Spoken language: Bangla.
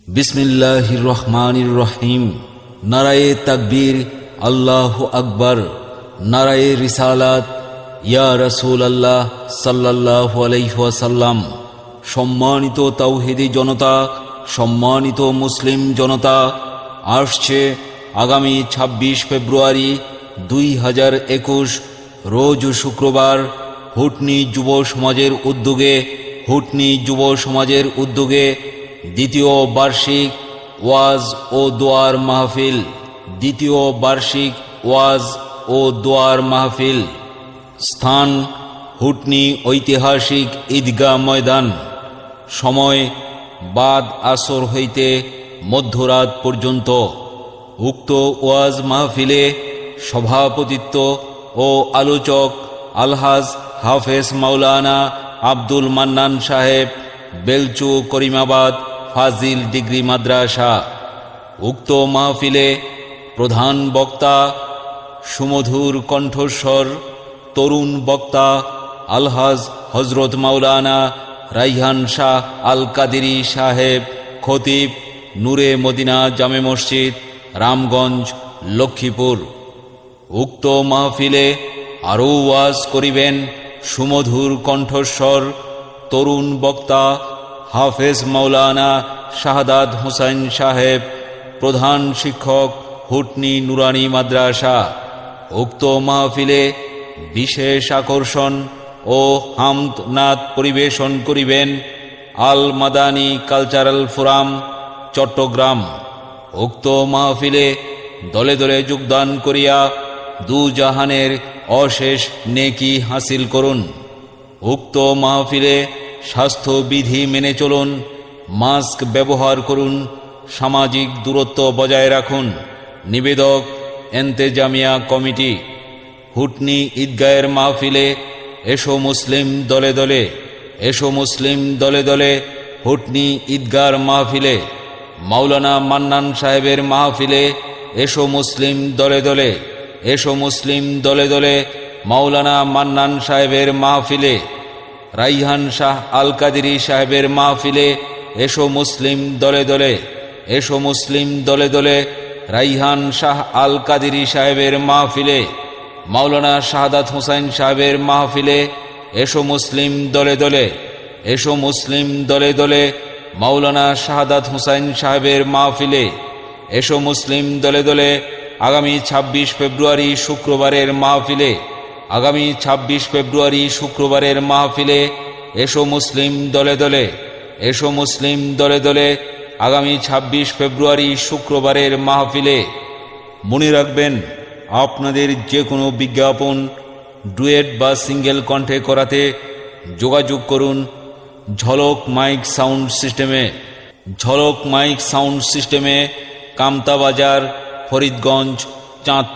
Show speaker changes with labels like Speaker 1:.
Speaker 1: বিসমিল্লাহির রহমানির রহিম। নারায়ে তাকবীর, আল্লাহু আকবার। নারায়ে রিসালাত, ইয়া রাসূলুল্লাহ সাল্লাল্লাহু আলাইহি ওয়াসাল্লাম। সম্মানিত তাওহীদি জনতা, সম্মানিত মুসলিম জনতা, আসছে আগামী ২৬ ফেব্রুয়ারি ২০২১ রোজ শুক্রবার হুটনি যুব সমাজের উদ্যোগে দ্বিতীয় বার্ষিক ওয়াজ ও দোয়ার মাহফিল। স্থান হুটনি ঐতিহাসিক ঈদগাহ ময়দান। সময় বাদ আসর হইতে মধ্যরাত পর্যন্ত। উক্ত ওয়াজ মাহফিলে সভাপতিত্ব ও আলোচক আলহাজ হাফেজ মাওলানা আব্দুল মান্নান সাহেব, বেলচু, করিমাবাদ ফাজিল ডিগ্রি মাদ্রাসা। উক্ত মাহফিলে প্রধান বক্তা, সুমধুর কণ্ঠস্বর তরুণ বক্তা আলহাজ হজরত মাওলানা রাইহান শাহ আল কাদেরী সাহেব, খতিব, নূরে মদিনা জামে মসজিদ, রামগঞ্জ, লক্ষ্মীপুর। উক্ত মাহফিলে আরও ওয়াজ করিবেন সুমধুর কণ্ঠস্বর তরুণ বক্তা হাফেজ মাওলানা শাহাদাত হোসেন সাহেব, প্রধান শিক্ষক, হুটনি নুরানি মাদ্রাসা। উক্ত মাহফিলে বিশেষ আকর্ষণ ও হামদ নাত পরিবেশন করিবেন আল মাদানী কালচারাল ফোরাম, চট্টগ্রাম। উক্ত মাহফিলে দলে দলে যোগদান করিয়া দুজাহানের অশেষ নেকি হাসিল করুন। উক্ত মাহফিলে স্বাস্থ্যবিধি মেনে চলুন, মাস্ক ব্যবহার করুন, সামাজিক দূরত্ব বজায় রাখুন। নিবেদক এন্তেজামিয়া কমিটি। হুটনি ঈদগাহের মাহফিলে এসো মুসলিম দলে দলে। হুটনি ঈদগাহর মাহফিলে মাওলানা মান্নান সাহেবের মাহফিলে এসো মুসলিম দলে দলে। মাওলানা মান্নান সাহেবের মাহফিলে রাইহান শাহ আল কাদেরী সাহেবের মাহফিলে এসো মুসলিম দলে দলে। রাইহান শাহ আল কাদেরী সাহেবের মাহফিলে মাওলানা শাহাদাত হোসেন সাহেবের মাহফিলে এসো মুসলিম দলে। মাওলানা শাহাদাত হোসেন সাহেবের মাহফিলে এসো মুসলিম দলে। আগামী ২৬ ফেব্রুয়ারি শুক্রবারের মাহফিলে এসো মুসলিম দলে। আগামী ২৬ ফেব্রুয়ারি শুক্রবারের মাহফিলে। মনে রাখবেন, আপনাদের যে কোনো বিজ্ঞাপন ডুয়েট বা সিঙ্গেল কণ্ঠে করাতে যোগাযোগ করুন ঝলক মাইক সাউন্ড সিস্টেমে, কামতা বাজার, ফরিদগঞ্জ, চাঁদপুর।